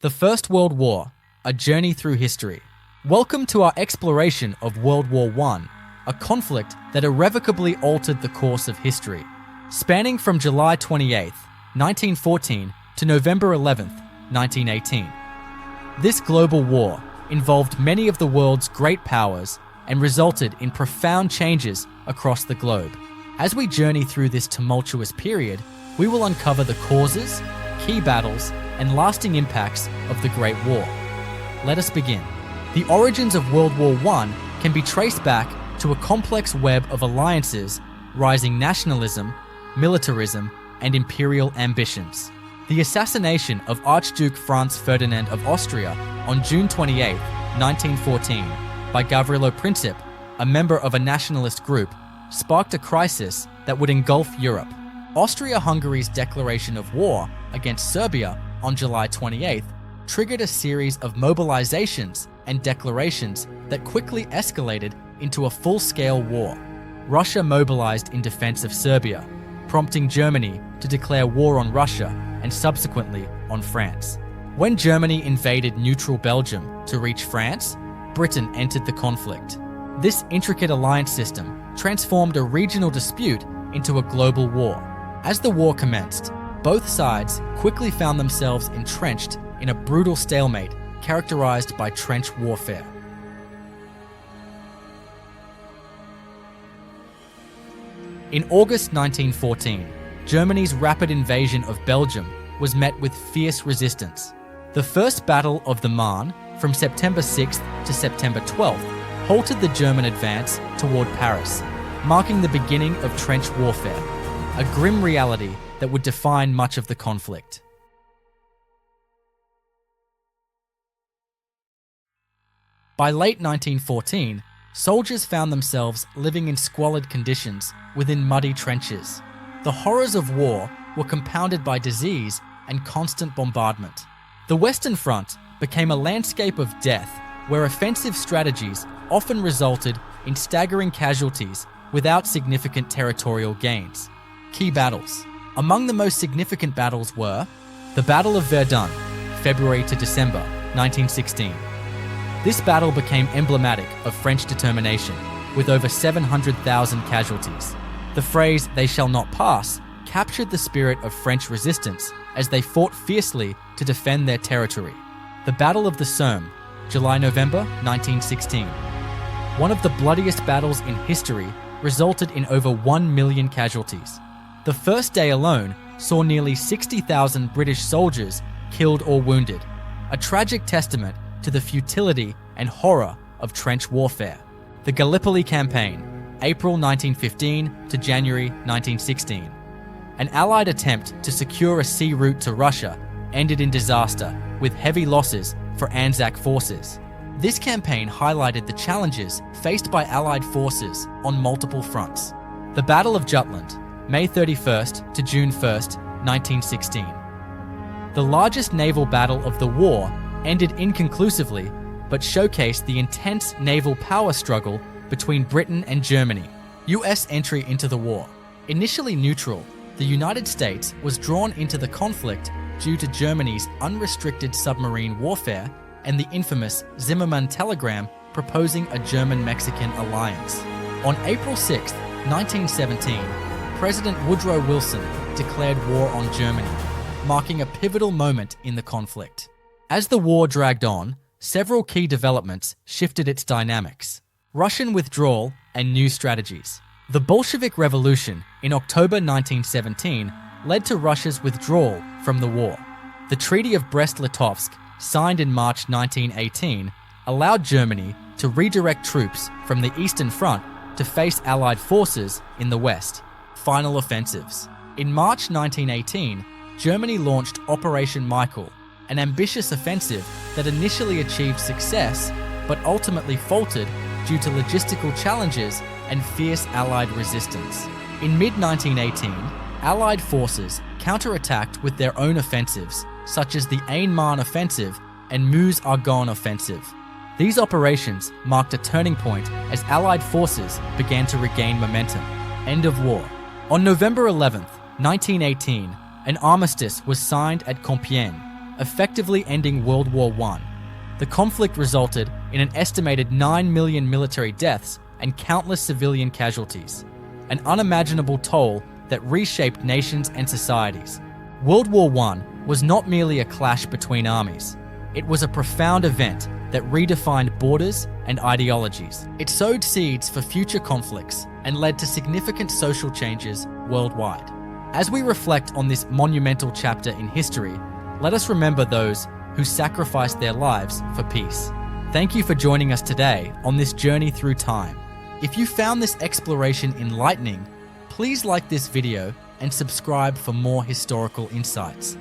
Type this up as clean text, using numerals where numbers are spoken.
The First World War, a journey through history. Welcome to our exploration of World War I, a conflict that irrevocably altered the course of history. Spanning from July 28, 1914 to November 11, 1918. This global war involved many of the world's great powers and resulted in profound changes across the globe. As we journey through this tumultuous period, we will uncover the causes, key battles, and lasting impacts of the Great War. Let us begin. The origins of World War I can be traced back to a complex web of alliances, rising nationalism, militarism, and imperial ambitions. The assassination of Archduke Franz Ferdinand of Austria on June 28, 1914, by Gavrilo Princip, a member of a nationalist group, sparked a crisis that would engulf Europe. Austria-Hungary's declaration of war against Serbia on July 28th triggered a series of mobilizations and declarations that quickly escalated into a full-scale war. Russia mobilized in defense of Serbia, prompting Germany to declare war on Russia and subsequently on France. When Germany invaded neutral Belgium to reach France, Britain entered the conflict. This intricate alliance system transformed a regional dispute into a global war. As the war commenced, both sides quickly found themselves entrenched in a brutal stalemate characterized by trench warfare. In August 1914, Germany's rapid invasion of Belgium was met with fierce resistance. The First Battle of the Marne, from September 6th to September 12th, halted the German advance toward Paris, marking the beginning of trench warfare, a grim reality that would define much of the conflict. By late 1914, soldiers found themselves living in squalid conditions within muddy trenches. The horrors of war were compounded by disease and constant bombardment. The Western Front became a landscape of death where offensive strategies often resulted in staggering casualties without significant territorial gains. Key battles. Among the most significant battles were the Battle of Verdun, February to December 1916. This battle became emblematic of French determination, with over 700,000 casualties. The phrase, "they shall not pass," captured the spirit of French resistance as they fought fiercely to defend their territory. The Battle of the Somme, July-November 1916. One of the bloodiest battles in history, resulted in over 1 million casualties. The first day alone saw nearly 60,000 British soldiers killed or wounded, a tragic testament to the futility and horror of trench warfare. The Gallipoli Campaign, April 1915 to January 1916. An Allied attempt to secure a sea route to Russia ended in disaster, with heavy losses for Anzac forces. This campaign highlighted the challenges faced by Allied forces on multiple fronts. The Battle of Jutland, May 31st to June 1st, 1916. The largest naval battle of the war ended inconclusively, but showcased the intense naval power struggle between Britain and Germany. US entry into the war. Initially neutral, the United States was drawn into the conflict due to Germany's unrestricted submarine warfare and the infamous Zimmermann telegram proposing a German-Mexican alliance. On April 6, 1917, President Woodrow Wilson declared war on Germany, marking a pivotal moment in the conflict. As the war dragged on, several key developments shifted its dynamics. Russian withdrawal and new strategies. The Bolshevik Revolution in October 1917 led to Russia's withdrawal from the war. The Treaty of Brest-Litovsk, signed in March 1918, allowed Germany to redirect troops from the Eastern Front to face Allied forces in the West. Final offensives. In March 1918, Germany launched Operation Michael, an ambitious offensive that initially achieved success, but ultimately faltered due to logistical challenges and fierce Allied resistance. In mid-1918, Allied forces counterattacked with their own offensives, such as the Aisne-Marne Offensive and Meuse-Argonne Offensive. These operations marked a turning point as Allied forces began to regain momentum. End of war. On November 11, 1918, an armistice was signed at Compiègne, effectively ending World War I. The conflict resulted in an estimated 9 million military deaths and countless civilian casualties, an unimaginable toll that reshaped nations and societies. World War I was not merely a clash between armies. It was a profound event that redefined borders and ideologies. It sowed seeds for future conflicts and led to significant social changes worldwide. As we reflect on this monumental chapter in history, let us remember those who sacrificed their lives for peace. Thank you for joining us today on this journey through time. If you found this exploration enlightening, please like this video and subscribe for more historical insights.